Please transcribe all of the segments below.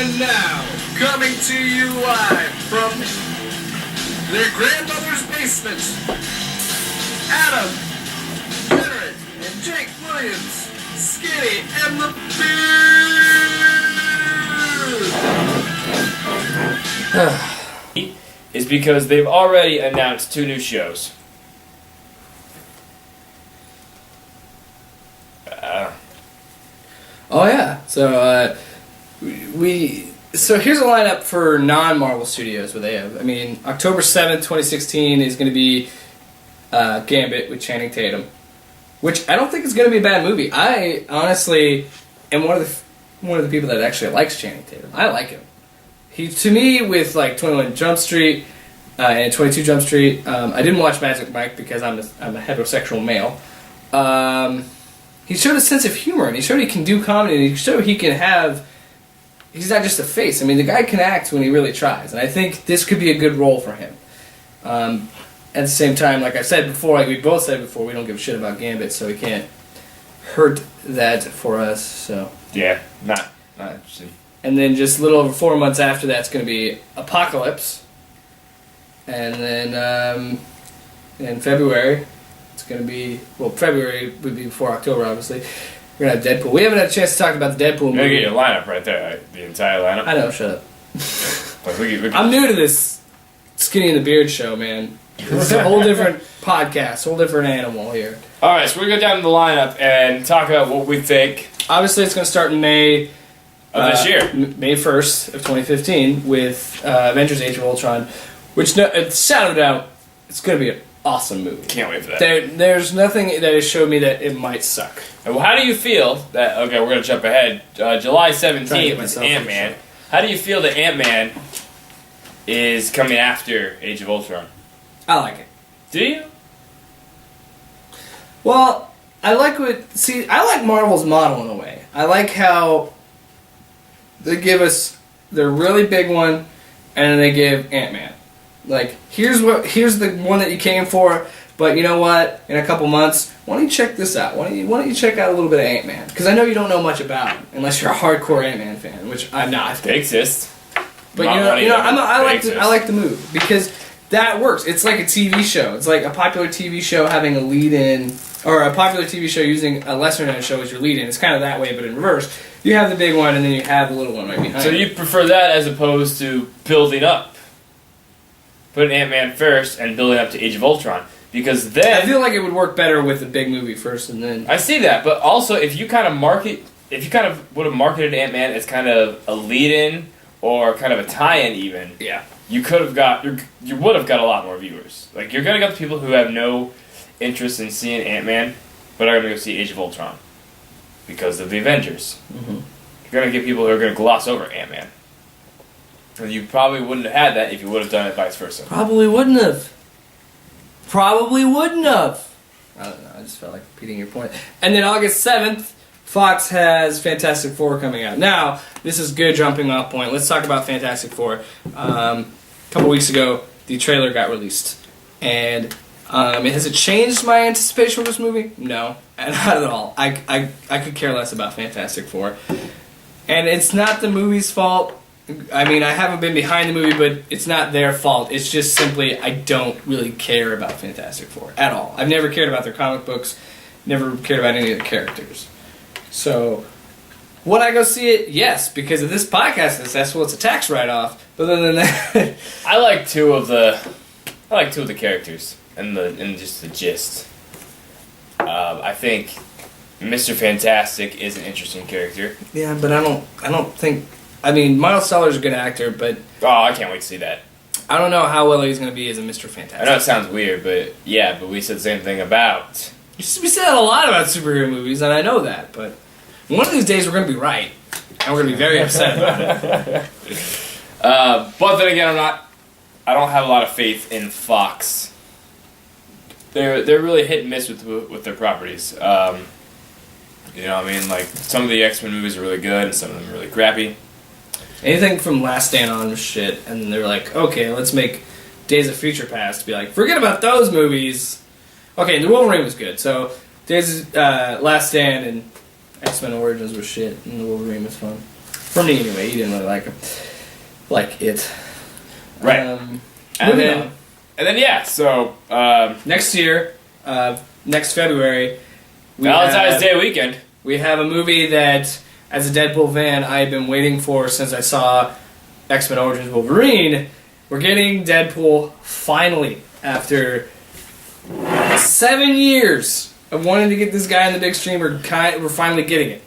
And now, coming to you live from their grandmother's basement, Adam, Generate, and Jake Williams, Skinny, and the Beard! Is because they've already announced 2 new shows. Oh yeah, so so here's a lineup for non-Marvel Studios. What they have. I mean, October 7th, 2016 is going to be Gambit with Channing Tatum, which I don't think is going to be a bad movie. I honestly am one of the people that actually likes Channing Tatum. I like him. He, to me, with like 21 Jump Street and 22 Jump Street, I didn't watch Magic Mike because I'm a heterosexual male. He showed a sense of humor, and he showed he can do comedy, and he showed he can have... He's not just a face. I mean, the guy can act when he really tries, and I think this could be a good role for him. At the same time, like I said before, like we both said before, we don't give a shit about Gambit, so we can't hurt that for us, so... Yeah, not interesting. And then just a little over 4 months after that, it's going to be Apocalypse. And then in February... It's going to be, well, February would be before October, obviously. We're going to have Deadpool. We haven't had a chance to talk about the Deadpool movie. You're going to get your lineup right there, right? The entire lineup. I know, shut up. Like, I'm new to this Skinny and the Beard show, man. This is a whole different podcast, whole different animal here. Alright, so we're going to go down to the lineup and talk about what we think. Obviously, it's going to start in May of this year. May 1st of 2015 with Avengers Age of Ultron, which, shout it out, it's going to be an awesome movie. Can't wait for that. There's nothing that has showed me that it might suck. Well, how do you feel that... Okay, we're going to jump ahead. July 17th is Ant-Man. How do you feel that Ant-Man is coming after Age of Ultron? I like it. Do you? Well, I like Marvel's model in a way. I like how they give us their really big one, and then they give Ant-Man. Like, here's the one that you came for, but you know what? In a couple months, why don't you check this out? Why don't you check out a little bit of Ant-Man? Because I know you don't know much about him, unless you're a hardcore Ant-Man fan, which I'm not. They exist. But I like the move because that works. It's like a TV show. It's like a popular TV show having a lead-in, or a popular TV show using a lesser-known show as your lead-in. It's kind of that way, but in reverse. You have the big one, and then you have the little one right behind. So you prefer that as opposed to building up? Putting Ant-Man first and building up to Age of Ultron. Because then... I feel like it would work better with the big movie first and then... I see that, but also if you kind of would have marketed Ant-Man as kind of a lead-in or kind of a tie-in even, yeah, you would have got a lot more viewers. Like, you're going to get the people who have no interest in seeing Ant-Man, but are going to go see Age of Ultron because of the Avengers. Mm-hmm. You're going to get people who are going to gloss over Ant-Man. And you probably wouldn't have had that if you would have done it vice versa. Probably wouldn't have. I don't know. I just felt like repeating your point. And then August 7th, Fox has Fantastic Four coming out. Now, this is a good jumping off point. Let's talk about Fantastic Four. A couple weeks ago, the trailer got released. And has it changed my anticipation for this movie? No, not at all. I could care less about Fantastic Four. And it's not the movie's fault. I mean, I haven't been behind the movie, but it's not their fault. It's just simply I don't really care about Fantastic Four at all. I've never cared about their comic books, never cared about any of the characters. So, would I go see it? Yes, because if this podcast is successful, it's a tax write-off. But other than that... I like two of the characters and just the gist. I think Mr. Fantastic is an interesting character. Yeah, but I don't think... I mean, Miles Teller's a good actor, but... Oh, I can't wait to see that. I don't know how well he's going to be as a Mr. Fantastic. I know it sounds weird, but yeah, but we said the same thing about... We said a lot about superhero movies, and I know that, but one of these days we're going to be right, and we're going to be very upset about it. But then again, I don't have a lot of faith in Fox. They're really hit and miss with their properties. You know what I mean? Like, some of the X-Men movies are really good, and some of them are really crappy. Anything from Last Stand on was shit, and they're like, okay, let's make Days of Future Past be like, forget about those movies. Okay, the Wolverine was good, so Days Last Stand and X-Men Origins were shit, and the Wolverine was fun. For me, anyway, he didn't really like it. Right. And moving then, on. And then yeah, so next year, next February, Valentine's Day weekend. we have a movie that, as a Deadpool fan, I've been waiting for since I saw X-Men Origins Wolverine. We're getting Deadpool finally after 7 years of wanting to get this guy in the big screen. We're finally getting it.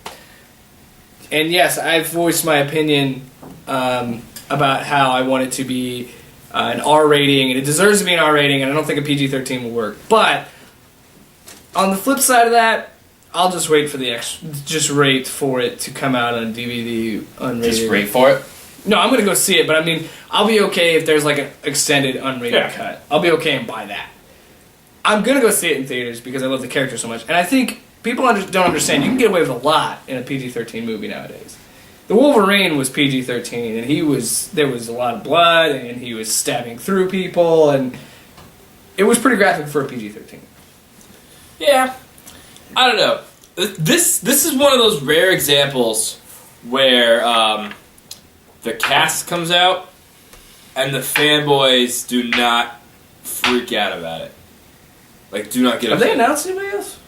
And yes, I've voiced my opinion about how I want it to be an R rating, and it deserves to be an R rating, and I don't think a PG-13 will work. But on the flip side of that, I'll just wait for wait for it to come out on DVD unrated. Just wait for it. No, I'm gonna go see it, but I mean, I'll be okay if there's like an extended unrated cut. I'll be okay and buy that. I'm gonna go see it in theaters because I love the character so much, and I think people don't understand. You can get away with a lot in a PG-13 movie nowadays. The Wolverine was PG-13, and there was a lot of blood, and he was stabbing through people, and it was pretty graphic for a PG-13. Yeah, I don't know. This is one of those rare examples where the cast comes out and the fanboys do not freak out about it. Like, do not get Have they upset. announced anybody else?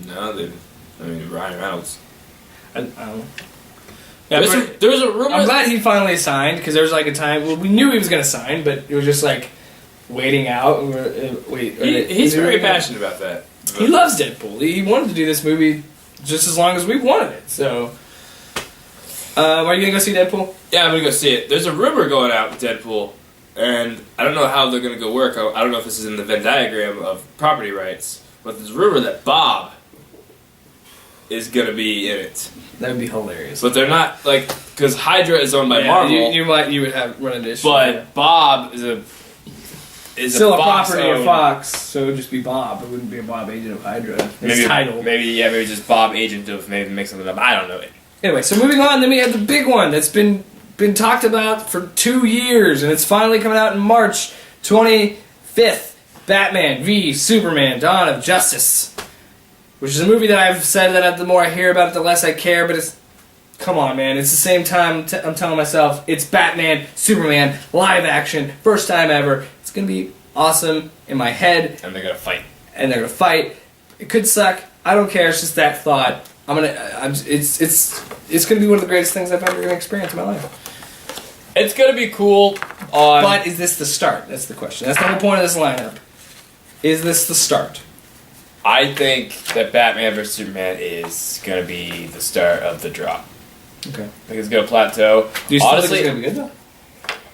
No, Ryan Reynolds. I don't know. Yeah, There's a rumor. I'm glad he finally signed, because there was like a time. Well, we knew he was going to sign, but it was just like waiting out. He's very passionate about that. He loves Deadpool. He wanted to do this movie just as long as we wanted it. So, are you going to go see Deadpool? Yeah, I'm gonna go see it. There's a rumor going out with Deadpool, and I don't know how they're gonna go work. I don't know if this is in the Venn diagram of property rights, but there's a rumor that Bob is gonna be in it. That would be hilarious. But they're not, like, because Hydra is owned by Marvel. You would have run into issues. But Bob is still a Fox property of owned- Fox, so it would just be Bob. It wouldn't be a Bob Agent of Hydra. His title. Maybe just Bob Agent of, maybe make something up. I don't know. Anyway, so moving on, then we have the big one that's been talked about for 2 years, and it's finally coming out in March 25th. Batman v Superman: Dawn of Justice, which is a movie that I've said that the more I hear about it, the less I care. But it's, come on, man, it's the same time I'm telling myself it's Batman, Superman, live action, first time ever. It's gonna be awesome in my head, And they're gonna fight. and they're gonna fight. It could suck. I don't care. It's just that thought. It's gonna be one of the greatest things I've ever gonna experience in my life. It's gonna be cool. But is this the start? That's the question. That's the whole point of this lineup. Is this the start? I think that Batman vs Superman is gonna be the start of the drop. Okay. I think it's gonna plateau. Do you still Honestly, think it's gonna be good though?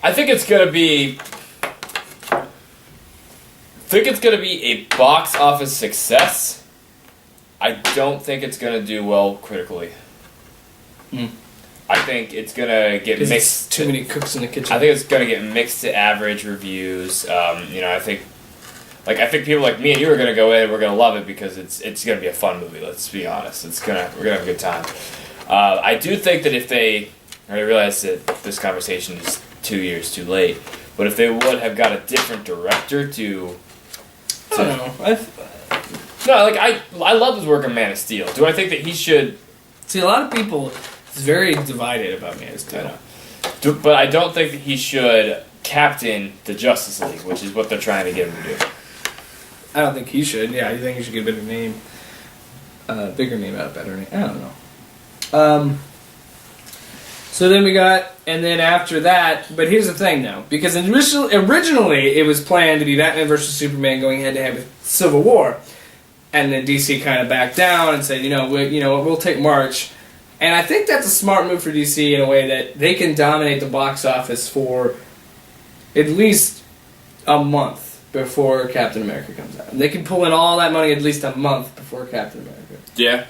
I think it's gonna be. A box office success. I don't think it's gonna do well critically. I think it's gonna get Because mixed. it's too many cooks in the kitchen. I think it's gonna get mixed to average reviews. I think people like me and you are gonna go in. We're gonna love it because it's gonna be a fun movie. Let's be honest. We're gonna have a good time. I do think that I realize that this conversation is 2 years too late, but if they would have got a different director to I don't know. I love his work on Man of Steel. Do I think that he should? See, a lot of people is very divided about Man of Steel. But I don't think that he should captain the Justice League, which is what they're trying to get him to do. I don't think he should. Yeah, I think he should get a better name. Bigger name out of better name. I don't know. So then and then after that, but here's the thing though, because originally it was planned to be Batman vs Superman going head to head with Civil War, and then DC kind of backed down and said, we'll take March, and I think that's a smart move for DC in a way that they can dominate the box office for at least a month before Captain America comes out. They can pull in all that money at least a month before Captain America. Yeah.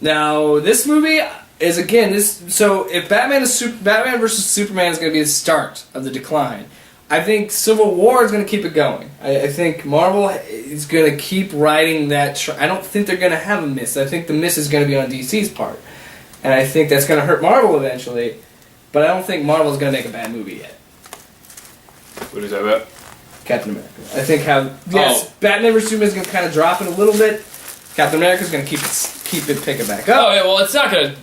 Now, this movie is, again, so if Batman vs. Superman is going to be the start of the decline, I think Civil War is going to keep it going. I think Marvel is going to keep riding that. I don't think they're going to have a miss. I think the miss is going to be on DC's part. And I think that's going to hurt Marvel eventually. But I don't think Marvel is going to make a bad movie yet. What is that about? Captain America. I think Batman vs. Superman is going to kind of drop it a little bit. Captain America is going to keep it pick it back up. Oh yeah, well it's not gonna.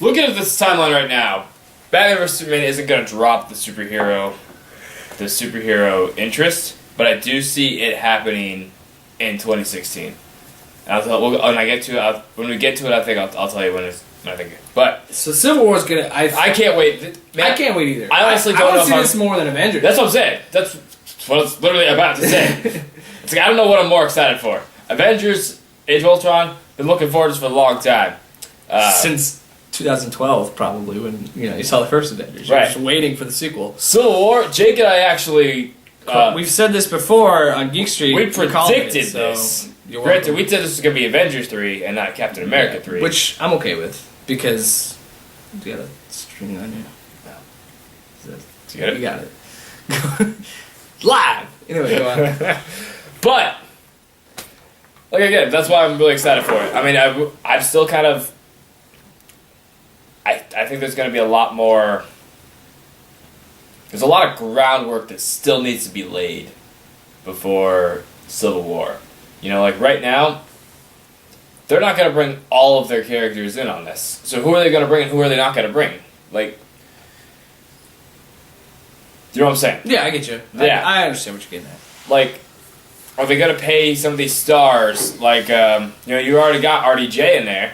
looking at this timeline right now, Batman vs Superman isn't going to drop the superhero interest, but I do see it happening in 2016. When I get to it, when we get to it, I think I'll tell you when I think. But So Civil War's gonna. I can't wait. Man, I can't wait either. I honestly don't I know want if to see I'm- this more than Avengers. That's what I'm saying. That's what I was literally about to say. It's like I don't know what I'm more excited for. Avengers, Age of Ultron. Been looking forward to this for a long time. Since 2012, probably when you saw the first Avengers. You're Right. just waiting for the sequel. Civil War. Jake and I actually. We've said this before on Geek Street. We We're calling predicted it, so this. you're Granted, welcome. we said this was going to be Avengers 3 and not Captain America 3. Which I'm okay with because you got a string on you. Do you get it? You got it. Live. Anyway, go on. But, like again, that's why I'm really excited for it. I mean, I'm still kind of. I think there's going to be a lot more. There's a lot of groundwork that still needs to be laid before Civil War. Like right now, they're not going to bring all of their characters in on this. So who are they going to bring and who are they not going to bring? Like, you know what I'm saying? Yeah, I get you. Yeah. I understand what you're getting at. Like, are they going to pay some of these stars? Like, you already got RDJ in there.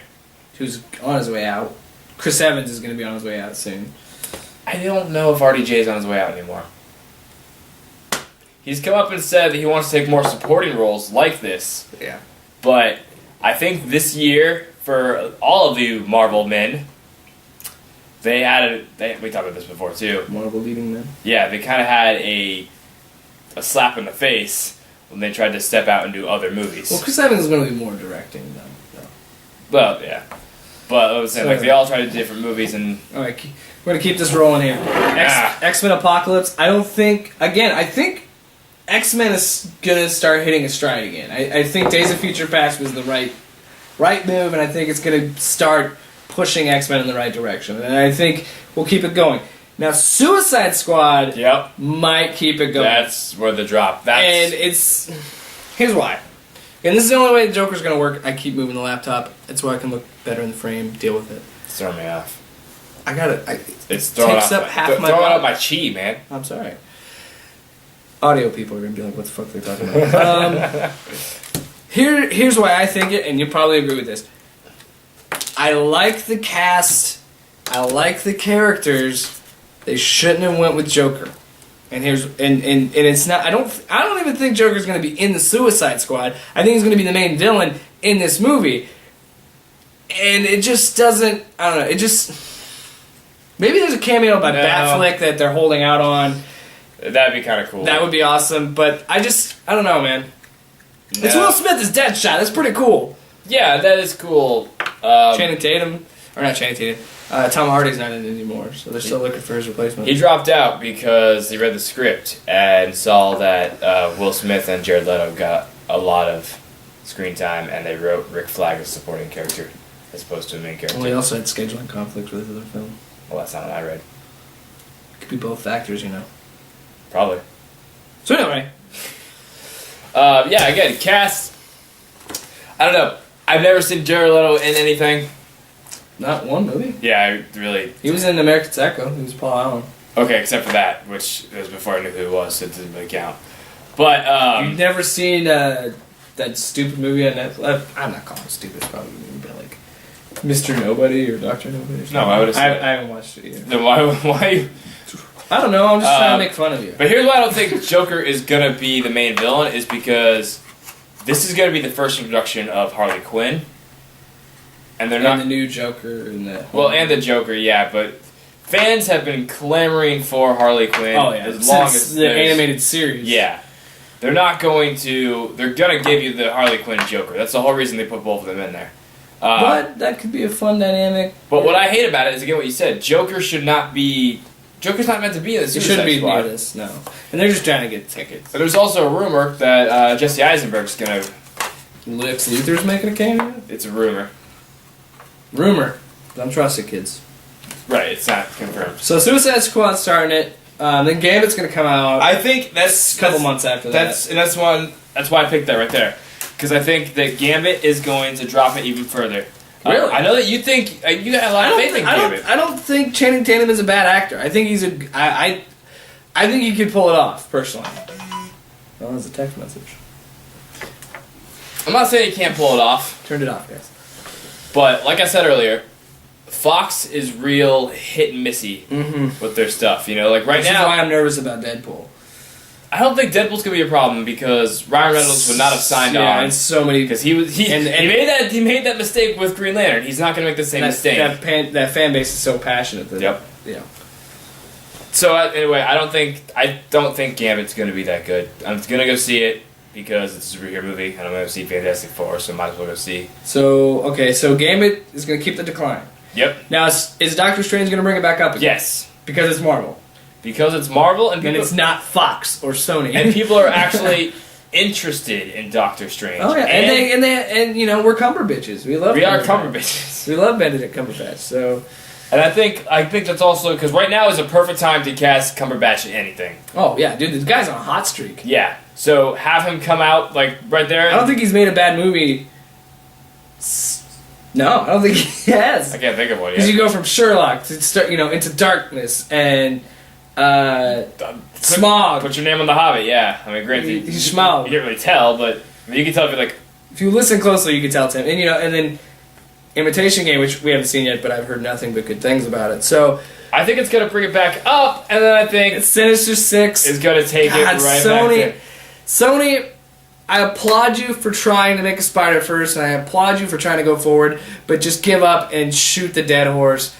Who's on his way out? Chris Evans is going to be on his way out soon. I don't know if RDJ is on his way out anymore. He's come up and said that he wants to take more supporting roles like this. Yeah. But I think this year, for all of you Marvel men, we talked about this before too. Marvel leading men. Yeah, they kind of had a slap in the face when they tried to step out and do other movies. Well, Chris Evans is going to be more directing, though. Well, yeah. But I was saying, like, So- they all tried to do different movies, and All right, we're going to keep this rolling here. Yeah. X-Men Apocalypse. I think X-Men is going to start hitting a stride again. I think Days of Future Past was the right move, and I think it's going to start pushing X-Men in the right direction. And I think we'll keep it going. Now, Suicide Squad yep, might keep it going. that's where the drop. And here's why. And this is the only way the Joker's going to work. I keep moving the laptop. It's why I can look better in the frame, deal with it. It's throwing me off. I got it. It's throwing takes off up half my throwing body. up my chi, man. I'm sorry. Audio people are going to be like, what the fuck they're talking about. Here's why I think it, and you'll probably agree with this. I like the cast. I like the characters. They shouldn't have went with Joker. And it's not. I don't even think Joker's going to be in the Suicide Squad. I think he's going to be the main villain in this movie. And it just doesn't. I don't know. It just. Maybe there's a cameo by No. Batfleck that they're holding out on. That'd be kind of cool. That would be awesome. But I don't know, man. It's No. Will Smith as Deadshot. That's pretty cool. Yeah, that is cool. Channing Tatum, or not Channing Tatum. Tom Hardy's not in it anymore, so they're still looking for his replacement. He dropped out because he read the script and saw that Will Smith and Jared Leto got a lot of screen time, and they wrote Rick Flag as a supporting character as opposed to a main character. Well, he also had scheduling conflicts with his other film. Well, that's not what I read. Could be both factors, Probably. So anyway, Yeah, again, cast. I don't know. I've never seen Jared Leto in anything. not one movie. Yeah, I really. He was in American Psycho. He was Paul Allen. Okay, except for that, which was before I knew who he was, so it didn't really count. But You've never seen that stupid movie on Netflix? I'm not calling it stupid. It's probably going to be like Mr. Nobody or Dr. Nobody or something. No, I would've said it. I haven't watched it either. then why? I don't know. I'm just trying to make fun of you. But here's why I don't think Joker is gonna be the main villain is because this is gonna be the first introduction of Harley Quinn, and they're And not the new Joker and the and the Joker, yeah. But fans have been clamoring for Harley Quinn oh yeah, as long since as the there's- animated series. Yeah, they're not going to. They're gonna give you the Harley Quinn Joker. That's the whole reason they put both of them in there. But that could be a fun dynamic. But what I hate about it is again what you said. Joker's not meant to be in the It Suicide shouldn't be Squad. near this, no. And they're just trying to get tickets. And there's also a rumor that Jesse Eisenberg's gonna. Lex Luthor's making a cameo? It's a rumor, Rumor. Don't trust it, kids. right? It's not confirmed. So Suicide Squad's starting it. Then Gambit's going to come out I think that's a couple months after that. That's why I picked that right there, because I think that Gambit is going to drop it even further. Really? I know that you think you got a lot of faith in Gambit. I don't think Channing Tatum is a bad actor. I think he's I think he could pull it off, personally. Well, that's a text message. I'm not saying he can't pull it off, Turned it off, guys. but like I said earlier, Fox is real hit and missy with their stuff. You know, like right This now, is why I'm nervous about Deadpool. I don't think Deadpool's gonna be a problem because Ryan Reynolds would not have signed Yeah, on and so many because he made that mistake with Green Lantern. He's not gonna make the same mistake. That fan base is so passionate. That, Yep. Yeah. So anyway, I don't think Gambit's gonna be that good. I'm gonna go see it because it's a superhero movie, and I'm gonna see Fantastic Four, so I might as well go see. So Gambit is going to keep the decline. Yep. Now, is Doctor Strange going to bring it back up again? Yes. Because it's Marvel. Because it's Marvel and And people, it's not Fox or Sony. and people are actually interested in Doctor Strange. Oh yeah, and you know, we're Cumberbitches. We love. we are Cumberbatch. Cumberbitches. We love Benedict Cumberbatch. So, And I think that's also because right now is a perfect time to cast Cumberbatch in anything. oh yeah, dude, this guy's on a hot streak. Yeah. So have him come out like right there. I don't think he's made a bad movie. No, I don't think he has. I can't think of one Because yet. you go from Sherlock to start, you know, into Darkness and Smog. Put your name on the Hobbit. Yeah. I mean, granted, He's Smaug. You can't really tell, but I mean, you can tell if you're like. If you listen closely, you can tell it's him. And you know, and then Imitation Game, which we haven't seen yet, but I've heard nothing but good things about it. So I think it's gonna bring it back up, and then I think it's Sinister Six. it's gonna take God, it right back Sony. there. Sony, I applaud you for trying to make a Spider-Verse, and I applaud you for trying to go forward, but just give up and shoot the dead horse.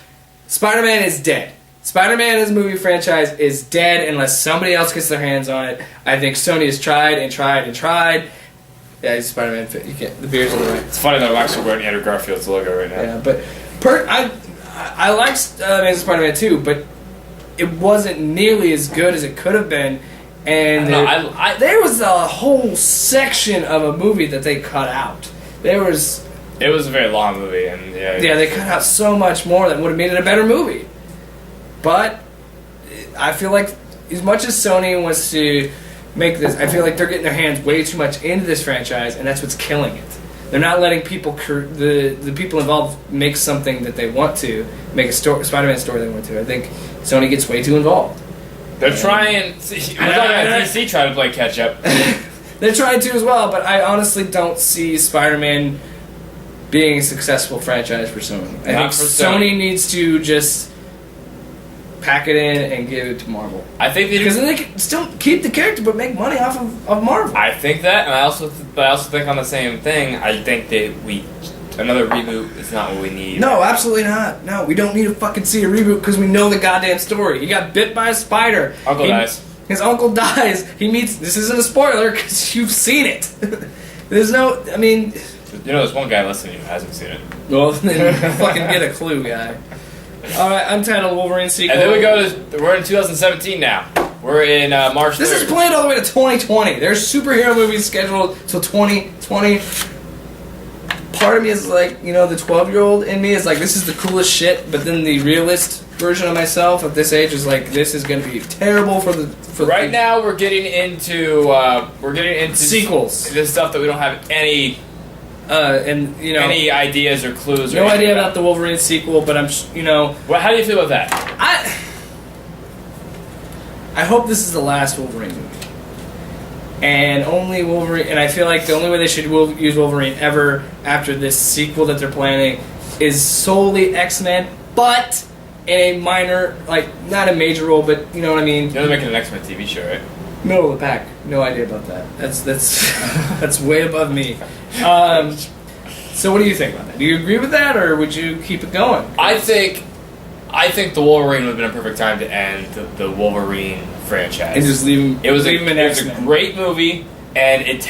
Spider-Man is dead. Spider-Man as a movie franchise is dead unless somebody else gets their hands on it. I think Sony has tried and tried and tried. Yeah, he's Spider-Man. You can't. The beard's on the right. It's funny that I'm actually wearing Andrew Garfield's logo right now. Yeah, but I like Amazing Spider-Man 2, but it wasn't nearly as good as it could have been. And there was a whole section of a movie that they cut out. It was a very long movie, and yeah, they cut out so much more that would have made it a better movie. But I feel like as much as Sony wants to make this, I feel like they're getting their hands way too much into this franchise, and that's what's killing it. They're not letting people, the people involved, make something that they want to, make a Spider-Man story they want to. I think Sony gets way too involved. They're trying. We're talking about DC trying to play catch up. They're trying to as well, but I honestly don't see Spider-Man being a successful franchise for Sony. I think Sony needs to just pack it in and give it to Marvel. I think they because then they can still keep the character but make money off of Marvel. I think that, and I also think on the same thing. I think that another reboot is not what we need. No, absolutely not. No, we don't need to fucking see a reboot because we know the goddamn story. He got bit by a spider. Uncle dies. His uncle dies. He meets. This isn't a spoiler because you've seen it. There's no. I mean. You know, there's one guy listening who hasn't seen it. Well, then fucking get a clue, guy. All right, Untitled Wolverine sequel. And then we're in 2017 now. We're in March 3rd. This is planned all the way to 2020. There's superhero movies scheduled till 2020. Part of me is like, you know, the 12-year-old in me is like, this is the coolest shit. But then the realist version of myself at this age is like, this is going to be terrible for the. Right now, we're getting into sequels. This stuff that we don't have any. And you know, any ideas or clues? No idea about the Wolverine sequel, but I'm, you know. Well, how do you feel about that? I hope this is the last Wolverine movie, and only Wolverine. And I feel like the only way they should use Wolverine ever after this sequel that they're planning is solely X-Men, but in a minor, like not a major role, but you know what I mean. They're making an X-Men TV show, right? Middle of the pack. No idea about that. That's that's way above me. So what do you think about that? Do you agree with that, or would you keep it going? I think the Wolverine would have been a perfect time to end the Wolverine franchise and just leave him. It was leave him in X-Men. It was a great movie, and it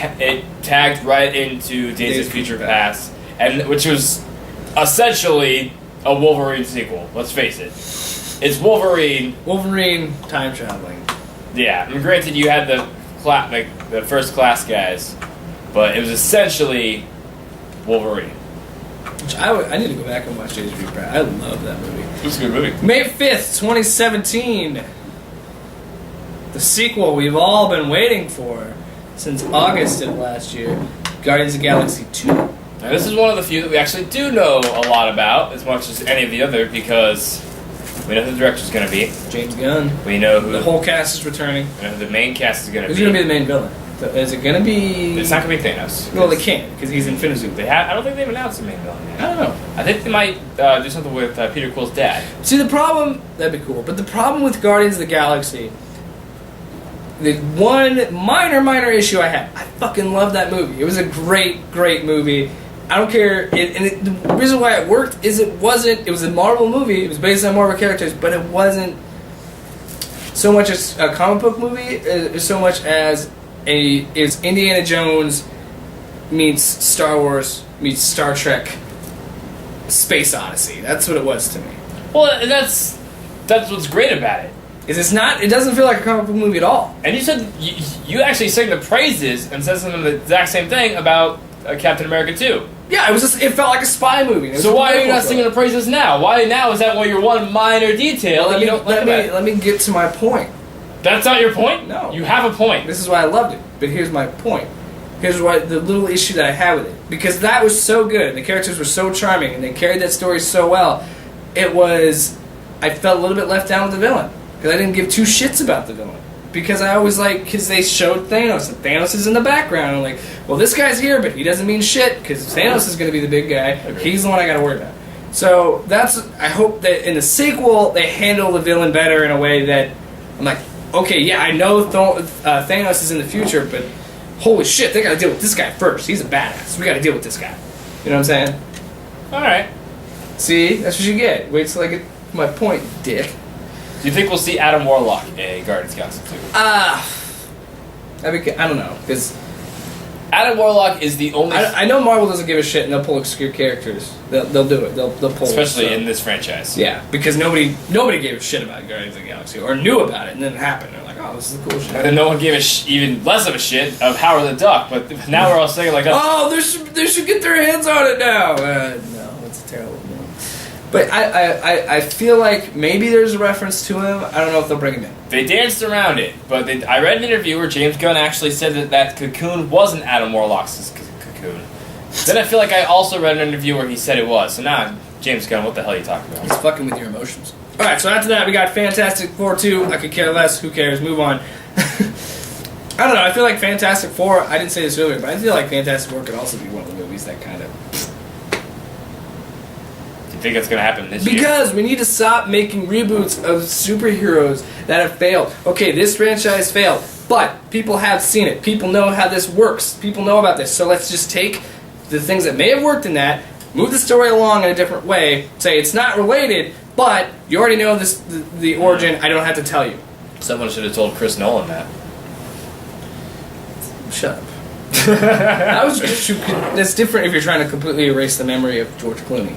tagged right into Days of Future Past, and which was essentially a Wolverine sequel. Let's face it, it's Wolverine. Wolverine time traveling. Yeah, I mean, granted, you had the first class guys, but it was essentially Wolverine. Which I need to go back and watch Days of Future Past. I love that movie. It was a good movie. May 5th, 2017. The sequel we've all been waiting for since August of last year. Guardians of the Galaxy 2. And this is one of the few that we actually do know a lot about, as much as any of the other, because we know who the director's going to be. James Gunn. We know who The whole cast is returning. we know who the main cast is going to Who's be. going to be the main villain? Is it going to be... It's not going to be Thanos. Well, they can't, because he's in Finazoo. I don't think they've announced the main villain yet. I don't know. I think they might do something with Peter Quill's dad. See, the problem... That'd be cool. But the problem with Guardians of the Galaxy... The one minor issue I had... I fucking love that movie. It was a great movie. I don't care... the reason why it worked is it wasn't... It was a Marvel movie. It was based on Marvel characters, but it wasn't so much as a comic book movie, so much as it's Indiana Jones meets Star Wars meets Star Trek Space Odyssey. That's what it was to me. Well, that's what's great about it. Is it's not? It doesn't feel like a comic book movie at all. And you said you actually sang the praises and said something the exact same thing about Captain America 2. Yeah, it was just. It felt like a spy movie. So why are you not singing the praises now? Why now is that your one minor detail that you don't like about it? Let me get to my point. That's not your point? No. You have a point. This is why I loved it. But here's my point. Here's why the little issue that I had with it. Because that was so good. The characters were so charming, and they carried that story so well. It was... I felt a little bit left down with the villain. Because I didn't give two shits about the villain. Because I always because they showed Thanos, and Thanos is in the background. I'm like, well, this guy's here, but he doesn't mean shit, because Thanos is going to be the big guy. He's the one I got to worry about. So I hope that in the sequel, they handle the villain better in a way that I'm like, okay, yeah, I know Thanos is in the future, but holy shit, they got to deal with this guy first. He's a badass. We got to deal with this guy. You know what I'm saying? All right. See, that's what you get. Wait till I get my point, dick. Do you think we'll see Adam Warlock in Guardians of the Galaxy 2? I don't know, because Adam Warlock is the only... I know Marvel doesn't give a shit, and they'll pull obscure characters. They'll do it. They'll pull Especially it, so. in this franchise. Yeah, because nobody gave a shit about Guardians of the Galaxy, or knew about it, and then it happened. They're like, oh, this is a cool shit. And no one gave even less of a shit of Howard the Duck, but now we're all saying like... Oh, they should get their hands on it now! No, it's a terrible movie. But I feel like maybe there's a reference to him. I don't know if they'll bring him in. They danced around it, but I read an interview where James Gunn actually said that Cocoon wasn't Adam Warlock's Cocoon. Then I feel like I also read an interview where he said it was. So now, James Gunn, what the hell are you talking about? He's fucking with your emotions. Alright, so after that we got Fantastic Four 2. I could care less. Who cares? Move on. I don't know. I feel like Fantastic Four, I didn't say this earlier, but I feel like Fantastic Four could also be one of the movies that kind of... You think that's going to happen this year? Because we need to stop making reboots of superheroes that have failed. Okay, this franchise failed, but people have seen it. People know how this works. People know about this. So let's just take the things that may have worked in that, move the story along in a different way, say it's not related, but you already know the origin. I don't have to tell you. Someone should have told Chris Nolan that. Shut up. That's different if you're trying to completely erase the memory of George Clooney.